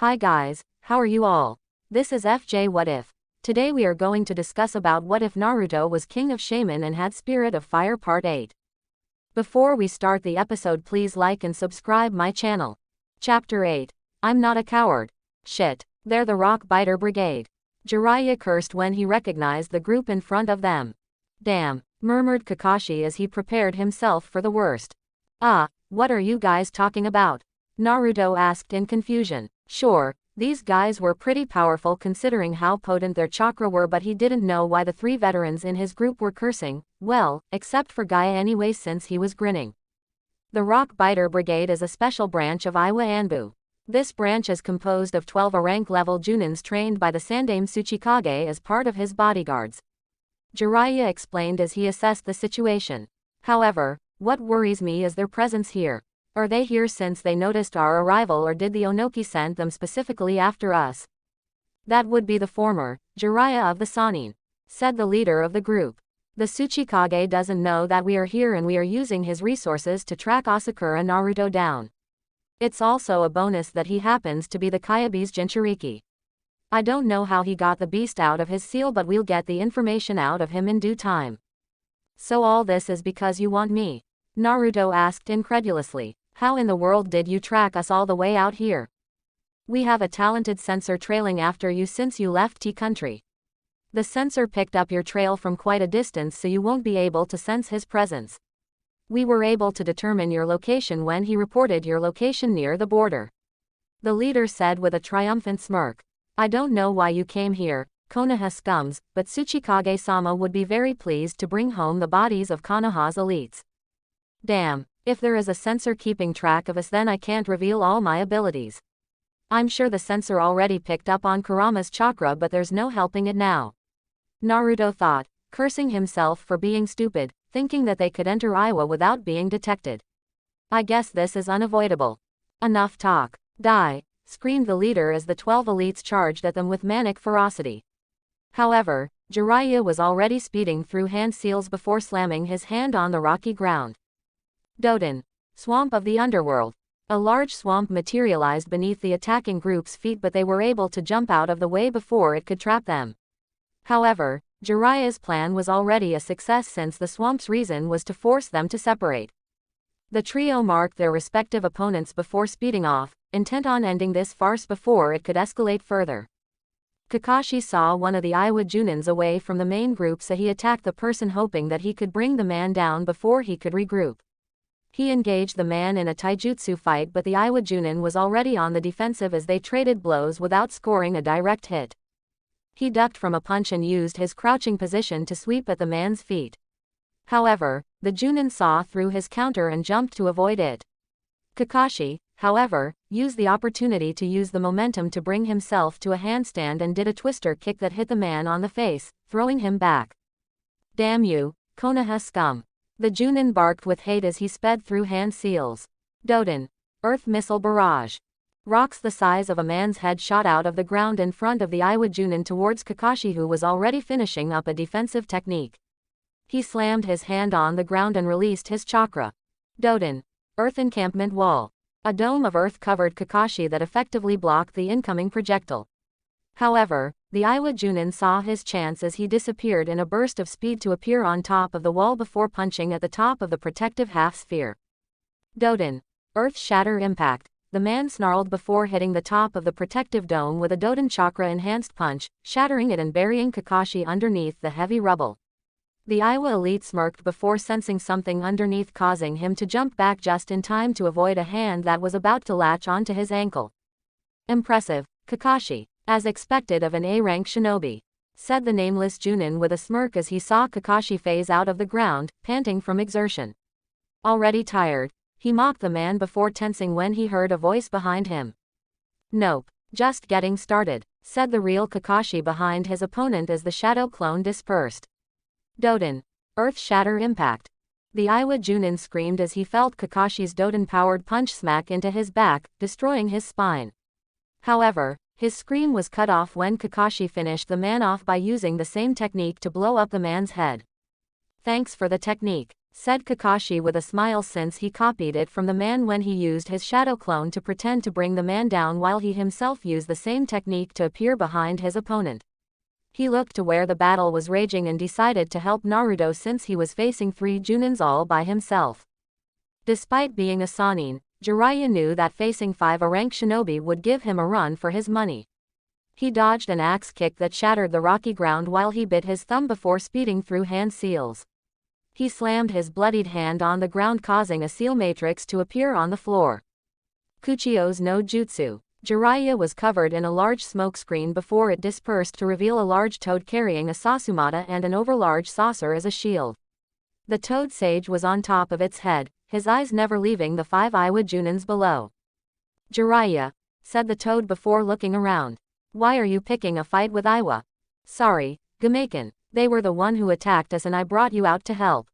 Hi guys, how are you all? This is FJ What If. Today we are going to discuss about what if Naruto was king of Shaman and had Spirit of Fire Part 8. Before we start the episode, please like and subscribe my channel. Chapter 8. I'm not a coward. Shit, they're the Rock Biter Brigade. Jiraiya cursed when he recognized the group in front of them. Damn, murmured Kakashi as he prepared himself for the worst. What are you guys talking about? Naruto asked in confusion. Sure, these guys were pretty powerful considering how potent their chakra were, but he didn't know why the three veterans in his group were cursing, well, except for Gaia anyway since he was grinning. The Rock Biter Brigade is a special branch of Iwa Anbu. This branch is composed of 12 rank-level Junins trained by the Sandaime Tsuchikage as part of his bodyguards. Jiraiya explained as he assessed the situation. However, what worries me is their presence here. Are they here since they noticed our arrival, or did the Onoki send them specifically after us? That would be the former, Jiraiya of the Sannin, said the leader of the group. The Tsuchikage doesn't know that we are here and we are using his resources to track Asakura Naruto down. It's also a bonus that he happens to be the Kyabe's Jinchuriki. I don't know how he got the beast out of his seal, but we'll get the information out of him in due time. So all this is because you want me? Naruto asked incredulously. How in the world did you track us all the way out here? We have a talented sensor trailing after you since you left T country. The sensor picked up your trail from quite a distance, so you won't be able to sense his presence. We were able to determine your location when he reported your location near the border. The leader said with a triumphant smirk. I don't know why you came here, Konoha scums, but Tsuchikage-sama would be very pleased to bring home the bodies of Konoha's elites. Damn. If there is a sensor keeping track of us, then I can't reveal all my abilities. I'm sure the sensor already picked up on Kurama's chakra, but there's no helping it now. Naruto thought, cursing himself for being stupid, thinking that they could enter Iwa without being detected. I guess this is unavoidable. Enough talk. Die, screamed the leader as the 12 elites charged at them with manic ferocity. However, Jiraiya was already speeding through hand seals before slamming his hand on the rocky ground. Doden. Swamp of the Underworld. A large swamp materialized beneath the attacking group's feet, but they were able to jump out of the way before it could trap them. However, Jiraiya's plan was already a success since the swamp's reason was to force them to separate. The trio marked their respective opponents before speeding off, intent on ending this farce before it could escalate further. Kakashi saw one of the Iwa Junins away from the main group, so he attacked the person, hoping that he could bring the man down before he could regroup. He engaged the man in a taijutsu fight, but the Iwa Junin was already on the defensive as they traded blows without scoring a direct hit. He ducked from a punch and used his crouching position to sweep at the man's feet. However, the Junin saw through his counter and jumped to avoid it. Kakashi, however, used the opportunity to use the momentum to bring himself to a handstand and did a twister kick that hit the man on the face, throwing him back. Damn you, Konoha scum. The Junin barked with hate as he sped through hand seals. Doden. Earth Missile Barrage. Rocks the size of a man's head shot out of the ground in front of the Iwa Junin towards Kakashi, who was already finishing up a defensive technique. He slammed his hand on the ground and released his chakra. Doden. Earth Encampment Wall. A dome of earth covered Kakashi that effectively blocked the incoming projectile. However, the Iwa Junin saw his chance as he disappeared in a burst of speed to appear on top of the wall before punching at the top of the protective half-sphere. Doden. Earth Shatter Impact. The man snarled before hitting the top of the protective dome with a Doden chakra-enhanced punch, shattering it and burying Kakashi underneath the heavy rubble. The Iwa elite smirked before sensing something underneath, causing him to jump back just in time to avoid a hand that was about to latch onto his ankle. Impressive, Kakashi. As expected of an A-rank shinobi, said the nameless Junin with a smirk as he saw Kakashi phase out of the ground, panting from exertion. Already tired, he mocked the man before tensing when he heard a voice behind him. Nope, just getting started, said the real Kakashi behind his opponent as the shadow clone dispersed. Doden. Earth Shatter Impact. The Iwa Junin screamed as he felt Kakashi's Doden-powered punch smack into his back, destroying his spine. However, his scream was cut off when Kakashi finished the man off by using the same technique to blow up the man's head. Thanks for the technique. said Kakashi with a smile since he copied it from the man when he used his shadow clone to pretend to bring the man down while he himself used the same technique to appear behind his opponent. He looked to where the battle was raging and decided to help Naruto since he was facing 3 Junins all by himself. Despite being a Sannin, Jiraiya knew that facing 5 rank shinobi would give him a run for his money. He dodged an axe kick that shattered the rocky ground while he bit his thumb before speeding through hand seals. He slammed his bloodied hand on the ground causing a seal matrix to appear on the floor. Kuchio's no jutsu. Jiraiya was covered in a large smoke screen before it dispersed to reveal a large toad carrying a sasumata and an overlarge saucer as a shield. The toad sage was on top of its head, his eyes never leaving the 5 Iwa Junins below. Jiraiya, said the toad before looking around. Why are you picking a fight with Iwa? Sorry, Gamaken, they were the one who attacked us and I brought you out to help.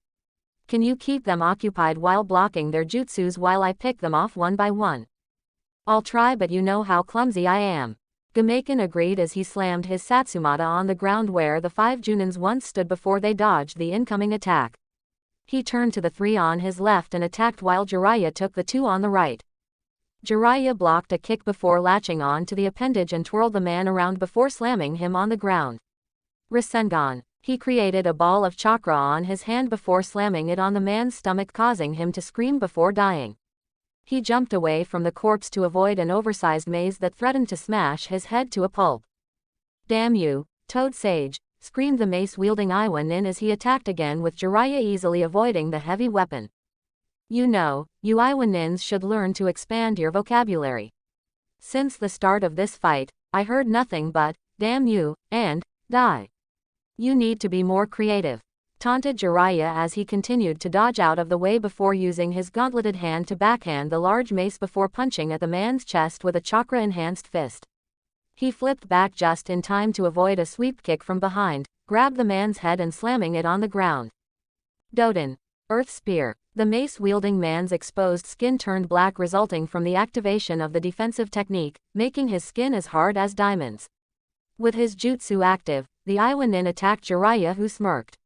Can you keep them occupied while blocking their jutsus while I pick them off one by one? I'll try, but you know how clumsy I am. Gamaken agreed as he slammed his satsumata on the ground where the 5 Junins once stood before they dodged the incoming attack. He turned to the 3 on his left and attacked while Jiraiya took the 2 on the right. Jiraiya blocked a kick before latching on to the appendage and twirled the man around before slamming him on the ground. Rasengan. He created a ball of chakra on his hand before slamming it on the man's stomach causing him to scream before dying. He jumped away from the corpse to avoid an oversized maze that threatened to smash his head to a pulp. Damn you, Toad Sage, screamed the mace-wielding Iwa Nin as he attacked again with Jiraiya easily avoiding the heavy weapon. You know, you Iwa Nins should learn to expand your vocabulary. Since the start of this fight, I heard nothing but, damn you, and, die. You need to be more creative, taunted Jiraiya as he continued to dodge out of the way before using his gauntleted hand to backhand the large mace before punching at the man's chest with a chakra-enhanced fist. He flipped back just in time to avoid a sweep kick from behind, grabbed the man's head and slamming it on the ground. Doden. Earth Spear. The mace-wielding man's exposed skin turned black resulting from the activation of the defensive technique, making his skin as hard as diamonds. With his jutsu active, the Iwa Nin attacked Jiraiya who smirked.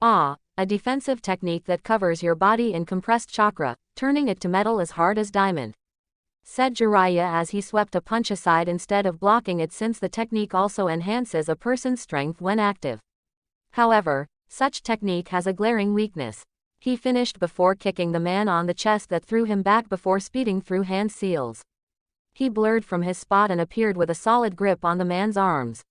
Ah, a defensive technique that covers your body in compressed chakra, turning it to metal as hard as diamond, said Jiraiya as he swept a punch aside instead of blocking it since the technique also enhances a person's strength when active. However, such technique has a glaring weakness. He finished before kicking the man on the chest that threw him back before speeding through hand seals. He blurred from his spot and appeared with a solid grip on the man's arms.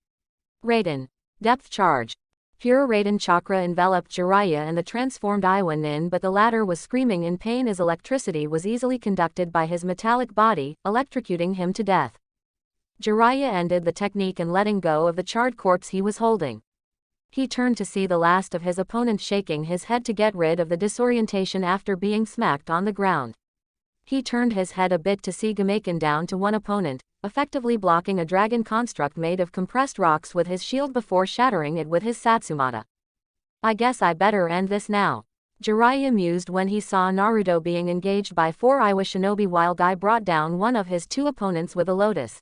Raiden. Depth Charge. Pure Raiden chakra enveloped Jiraiya and the transformed Iwa Nin, but the latter was screaming in pain as electricity was easily conducted by his metallic body, electrocuting him to death. Jiraiya ended the technique and letting go of the charred corpse he was holding. He turned to see the last of his opponent shaking his head to get rid of the disorientation after being smacked on the ground. He turned his head a bit to see Gamaken down to one opponent, effectively blocking a dragon construct made of compressed rocks with his shield before shattering it with his satsumata. I guess I better end this now. Jiraiya mused when he saw Naruto being engaged by 4 Iwa shinobi while Guy brought down one of his 2 opponents with a lotus.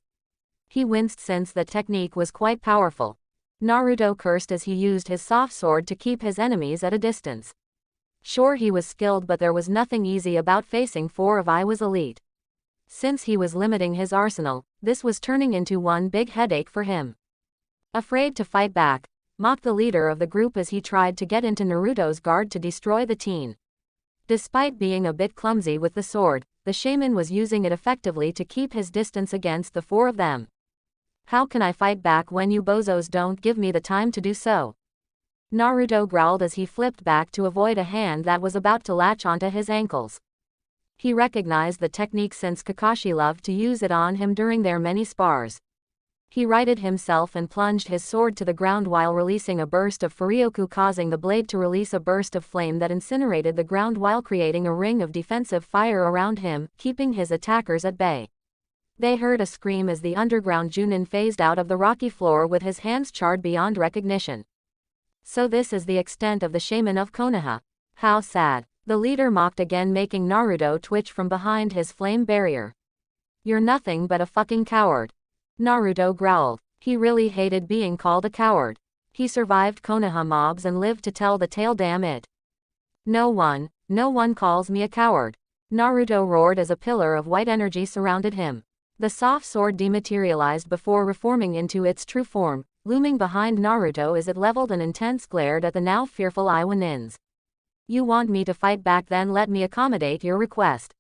He winced since the technique was quite powerful. Naruto cursed as he used his soft sword to keep his enemies at a distance. Sure, he was skilled, but there was nothing easy about facing 4 of Iwa's elite. Since he was limiting his arsenal, this was turning into one big headache for him. Afraid to fight back, mocked the leader of the group as he tried to get into Naruto's guard to destroy the teen. Despite being a bit clumsy with the sword, the shaman was using it effectively to keep his distance against the 4 of them. How can I fight back when you bozos don't give me the time to do so? Naruto growled as he flipped back to avoid a hand that was about to latch onto his ankles. He recognized the technique since Kakashi loved to use it on him during their many spars. He righted himself and plunged his sword to the ground while releasing a burst of Furyoku, causing the blade to release a burst of flame that incinerated the ground while creating a ring of defensive fire around him, keeping his attackers at bay. They heard a scream as the underground Junin phased out of the rocky floor with his hands charred beyond recognition. So this is the extent of the Shaman of Konoha. How sad. The leader mocked again, making Naruto twitch from behind his flame barrier. You're nothing but a fucking coward. Naruto growled. He really hated being called a coward. He survived Konoha mobs and lived to tell the tale, damn it. No one calls me a coward. Naruto roared as a pillar of white energy surrounded him. The soft sword dematerialized before reforming into its true form, looming behind Naruto as it leveled an intense glare at the now fearful Iwanins. You want me to fight back, then let me accommodate your request.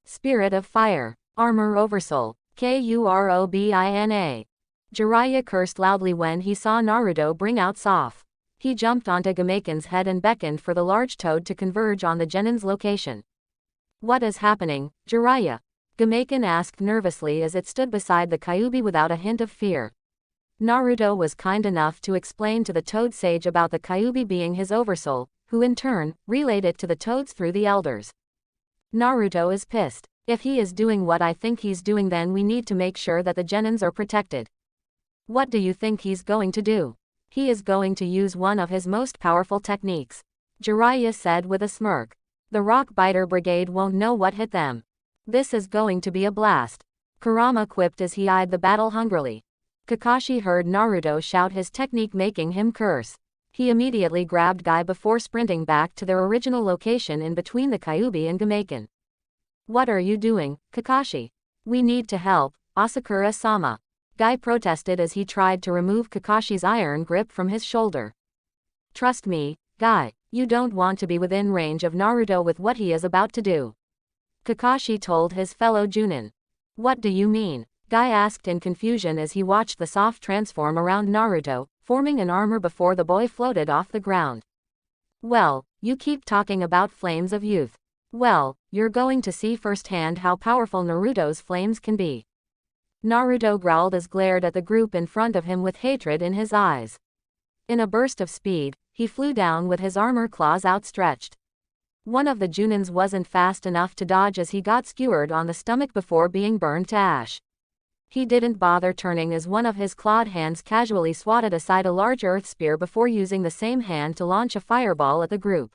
Spirit of Fire. Armor Oversoul. Kurobina. Jiraiya cursed loudly when he saw Naruto bring out Soph. He jumped onto Gamaken's head and beckoned for the large toad to converge on the Genin's location. What is happening, Jiraiya? Gamaken asked nervously as it stood beside the Kyuubi without a hint of fear. Naruto was kind enough to explain to the Toad Sage about the Kyuubi being his oversoul, who in turn, relayed it to the Toads through the elders. Naruto is pissed. If he is doing what I think he's doing, then we need to make sure that the Genins are protected. What do you think he's going to do? He is going to use one of his most powerful techniques. Jiraiya said with a smirk. The Rock Biter Brigade won't know what hit them. This is going to be a blast. Kurama quipped as he eyed the battle hungrily. Kakashi heard Naruto shout his technique, making him curse. He immediately grabbed Guy before sprinting back to their original location in between the Kyuubi and Gamaken. What are you doing, Kakashi? We need to help, Asakura-sama. Guy protested as he tried to remove Kakashi's iron grip from his shoulder. Trust me, Guy, you don't want to be within range of Naruto with what he is about to do. Kakashi told his fellow Junin. What do you mean? Guy asked in confusion as he watched the soft transform around Naruto, forming an armor before the boy floated off the ground. Well, you keep talking about flames of youth. Well, you're going to see firsthand how powerful Naruto's flames can be. Naruto growled as glared at the group in front of him with hatred in his eyes. In a burst of speed, he flew down with his armor claws outstretched. One of the Junins wasn't fast enough to dodge as he got skewered on the stomach before being burned to ash. He didn't bother turning as one of his clawed hands casually swatted aside a large earth spear before using the same hand to launch a fireball at the group.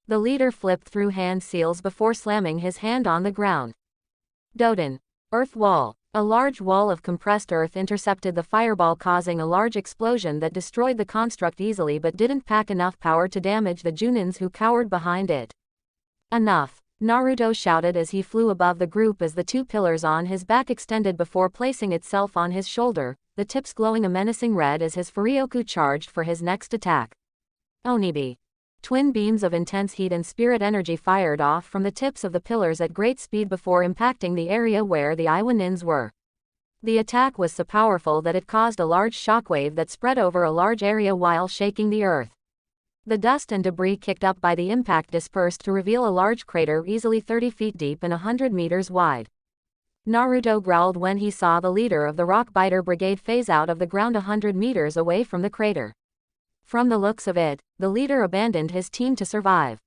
The leader flipped through hand seals before slamming his hand on the ground. Doden. Earth wall. A large wall of compressed earth intercepted the fireball, causing a large explosion that destroyed the construct easily but didn't pack enough power to damage the Junins who cowered behind it. Enough, Naruto shouted as he flew above the group as the two pillars on his back extended before placing itself on his shoulder, the tips glowing a menacing red as his Furioku charged for his next attack. Onibi. Twin beams of intense heat and spirit energy fired off from the tips of the pillars at great speed before impacting the area where the Iwanins were. The attack was so powerful that it caused a large shockwave that spread over a large area while shaking the earth. The dust and debris kicked up by the impact dispersed to reveal a large crater easily 30 feet deep and 100 meters wide. Naruto growled when he saw the leader of the Rock Biter Brigade phase out of the ground 100 meters away from the crater. From the looks of it, the leader abandoned his team to survive.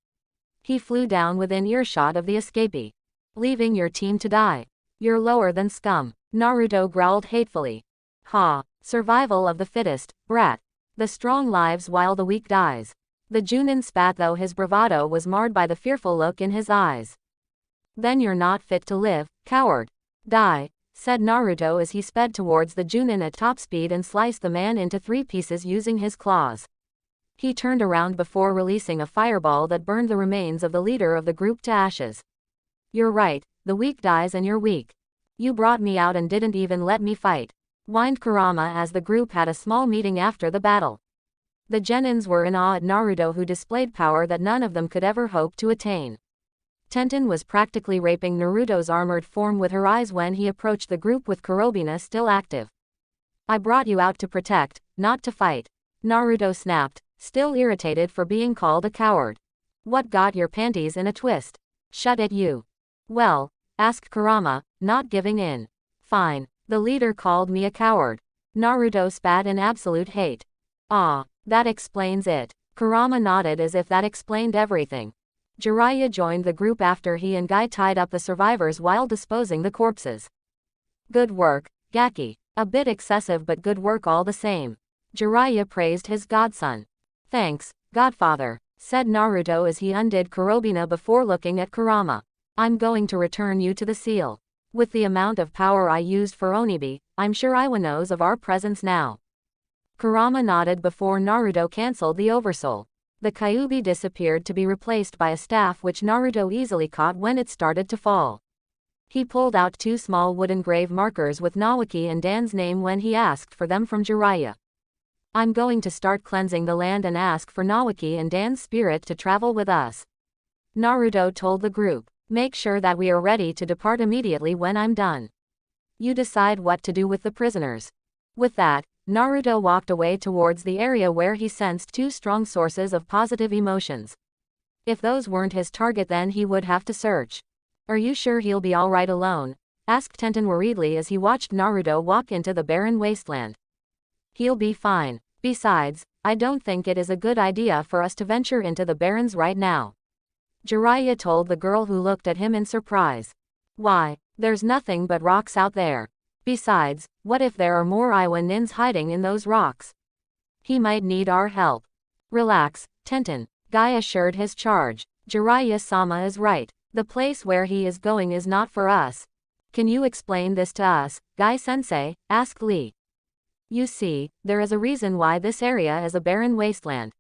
He flew down within earshot of the escapee. Leaving your team to die. You're lower than scum, Naruto growled hatefully. Ha, survival of the fittest, brat. The strong lives while the weak dies. The Junin spat, though his bravado was marred by the fearful look in his eyes. Then you're not fit to live, coward. Die, said Naruto as he sped towards the Junin at top speed and sliced the man into 3 pieces using his claws. He turned around before releasing a fireball that burned the remains of the leader of the group to ashes. You're right, the weak dies and you're weak. You brought me out and didn't even let me fight, whined Kurama as the group had a small meeting after the battle. The Genins were in awe at Naruto, who displayed power that none of them could ever hope to attain. Tenten was practically raping Naruto's armored form with her eyes when he approached the group with Kurobina still active. I brought you out to protect, not to fight, Naruto snapped, still irritated for being called a coward. What got your panties in a twist? Shut it, you. Well, asked Kurama, not giving in. Fine, the leader called me a coward. Naruto spat in absolute hate. Ah, that explains it. Kurama nodded as if that explained everything. Jiraiya joined the group after he and Guy tied up the survivors while disposing the corpses. Good work, Gaki. A bit excessive but good work all the same. Jiraiya praised his godson. Thanks, Godfather, said Naruto as he undid Kurobina before looking at Kurama. I'm going to return you to the seal. With the amount of power I used for Onibi, I'm sure Iwa knows of our presence now. Kurama nodded before Naruto cancelled the Oversoul. The Kyuubi disappeared to be replaced by a staff which Naruto easily caught when it started to fall. He pulled out 2 small wooden grave markers with Naoki and Dan's name when he asked for them from Jiraiya. I'm going to start cleansing the land and ask for Naoki and Dan's spirit to travel with us. Naruto told the group. Make sure that we are ready to depart immediately when I'm done. You decide what to do with the prisoners. With that, Naruto walked away towards the area where he sensed 2 strong sources of positive emotions. If those weren't his target, then he would have to search. Are you sure he'll be alright alone? Asked Tenten worriedly as he watched Naruto walk into the barren wasteland. He'll be fine. Besides, I don't think it is a good idea for us to venture into the barrens right now. Jiraiya told the girl who looked at him in surprise. Why, there's nothing but rocks out there. Besides, what if there are more Iwa nins hiding in those rocks? He might need our help. Relax, Tenten, Guy assured his charge. Jiraiya-sama is right. The place where he is going is not for us. Can you explain this to us, Guy-sensei? Asked Lee. You see, there is a reason why this area is a barren wasteland.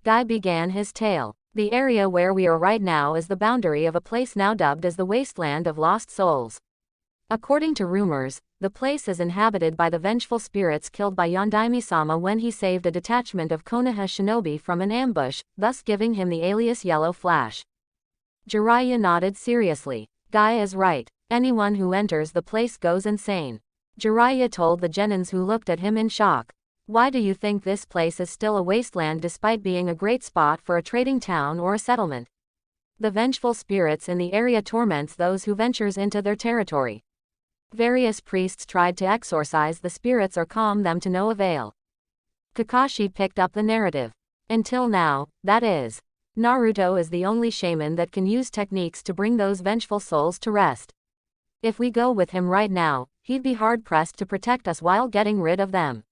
Guy began his tale. The area where we are right now is the boundary of a place now dubbed as the Wasteland of Lost Souls. According to rumors, the place is inhabited by the vengeful spirits killed by Yondaime-sama when he saved a detachment of Konoha shinobi from an ambush, thus giving him the alias Yellow Flash. Jiraiya nodded seriously. Guy is right. Anyone who enters the place goes insane. Jiraiya told the genins who looked at him in shock. Why do you think this place is still a wasteland despite being a great spot for a trading town or a settlement? The vengeful spirits in the area torments those who ventures into their territory. Various priests tried to exorcise the spirits or calm them to no avail. Kakashi picked up the narrative. Until now, that is. Naruto is the only shaman that can use techniques to bring those vengeful souls to rest. If we go with him right now, he'd be hard-pressed to protect us while getting rid of them.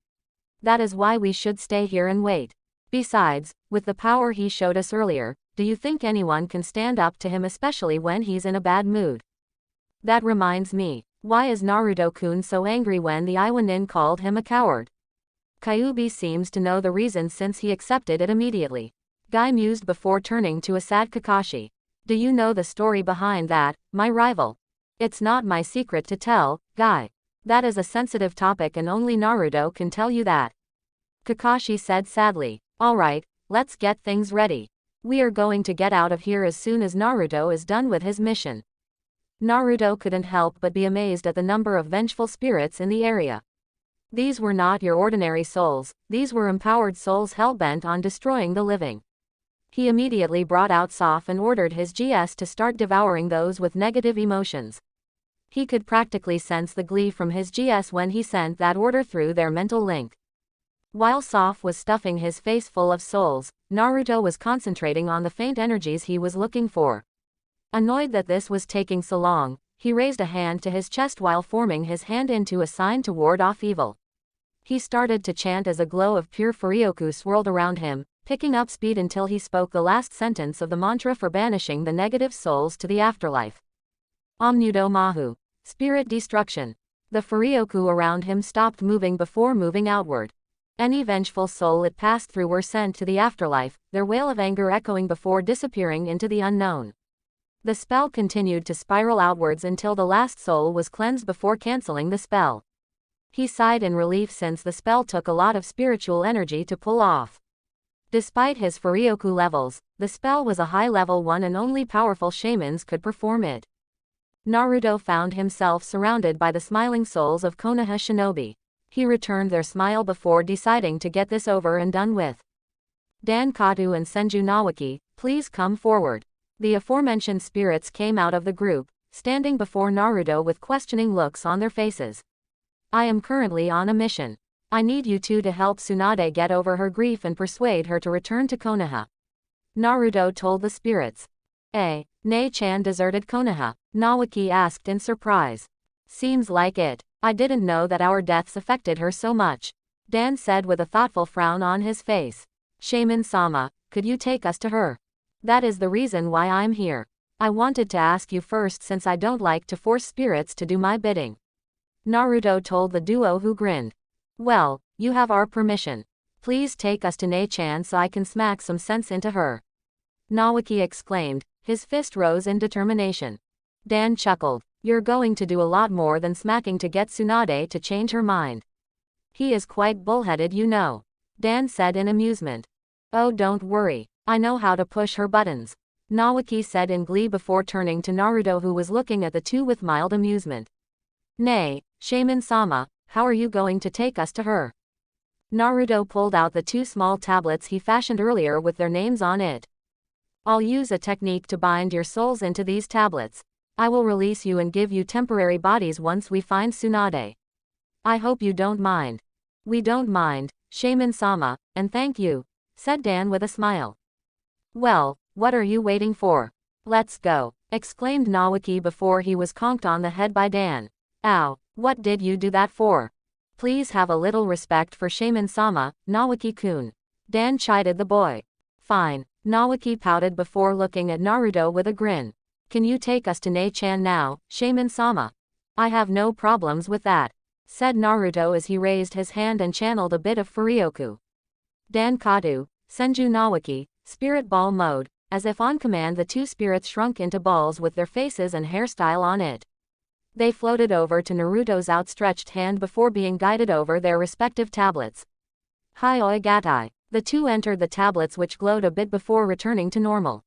That is why we should stay here and wait. Besides, with the power he showed us earlier, do you think anyone can stand up to him, especially when he's in a bad mood? That reminds me, why is Naruto-kun so angry when the Iwa nin called him a coward? Kyuubi seems to know the reason since he accepted it immediately. Guy mused before turning to a sad Kakashi. Do you know the story behind that, my rival? It's not my secret to tell, Guy. That is a sensitive topic and only Naruto can tell you that. Kakashi said sadly. Alright, let's get things ready. We are going to get out of here as soon as Naruto is done with his mission. Naruto couldn't help but be amazed at the number of vengeful spirits in the area. These were not your ordinary souls, these were empowered souls hell-bent on destroying the living. He immediately brought out Soph and ordered his GS to start devouring those with negative emotions. He could practically sense the glee from his GS when he sent that order through their mental link. While Soph was stuffing his face full of souls, Naruto was concentrating on the faint energies he was looking for. Annoyed that this was taking so long, he raised a hand to his chest while forming his hand into a sign to ward off evil. He started to chant as a glow of pure Furioku swirled around him, picking up speed until he spoke the last sentence of the mantra for banishing the negative souls to the afterlife. Omnudo Mahu. Spirit destruction. The Furioku around him stopped moving before moving outward. Any vengeful soul it passed through were sent to the afterlife, their wail of anger echoing before disappearing into the unknown. The spell continued to spiral outwards until the last soul was cleansed before canceling the spell. He sighed in relief since the spell took a lot of spiritual energy to pull off. Despite his Furioku levels, the spell was a high-level one and only powerful shamans could perform it. Naruto found himself surrounded by the smiling souls of Konoha shinobi. He returned their smile before deciding to get this over and done with. Dan Katu and Senju Nawaki, please come forward. The aforementioned spirits came out of the group, standing before Naruto with questioning looks on their faces. I am currently on a mission. I need you two to help Tsunade get over her grief and persuade her to return to Konoha. Naruto told the spirits. Ne-chan deserted Konoha? Nawaki asked in surprise. Seems like it. I didn't know that our deaths affected her so much. Dan said with a thoughtful frown on his face. Shaman-sama, could you take us to her? That is the reason why I'm here. I wanted to ask you first since I don't like to force spirits to do my bidding. Naruto told the duo who grinned. Well, you have our permission. Please take us to Ne-chan so I can smack some sense into her. Nawaki exclaimed, his fist rose in determination. Dan chuckled. You're going to do a lot more than smacking to get Tsunade to change her mind. He is quite bullheaded, you know. Dan said in amusement. Oh, don't worry. I know how to push her buttons. Nawaki said in glee before turning to Naruto, who was looking at the two with mild amusement. Nay, Shaman-sama, how are you going to take us to her? Naruto pulled out the two small tablets he fashioned earlier with their names on it. I'll use a technique to bind your souls into these tablets. I will release you and give you temporary bodies once we find Tsunade. I hope you don't mind. We don't mind, Shaman-sama, and thank you, said Dan with a smile. Well, what are you waiting for? Let's go, exclaimed Nawaki before he was conked on the head by Dan. Ow, what did you do that for? Please have a little respect for Shaman-sama, Nawaki-kun. Dan chided the boy. Fine, Nawaki pouted before looking at Naruto with a grin. Can you take us to Ne-chan now, Shaman-sama? I have no problems with that, said Naruto as he raised his hand and channeled a bit of Furioku. Dan Kadu, Senju Nawaki, Spirit Ball mode, as if on command the two spirits shrunk into balls with their faces and hairstyle on it. They floated over to Naruto's outstretched hand before being guided over their respective tablets. Hi-oi gatai. The two entered the tablets, which glowed a bit before returning to normal.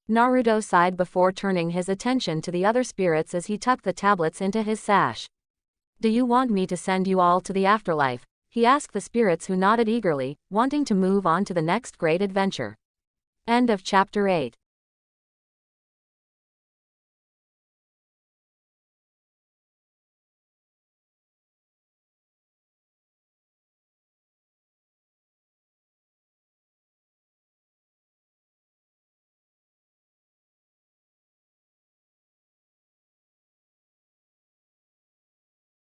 Naruto sighed before turning his attention to the other spirits as he tucked the tablets into his sash. Do you want me to send you all to the afterlife? He asked the spirits, who nodded eagerly, wanting to move on to the next great adventure. End of chapter 8.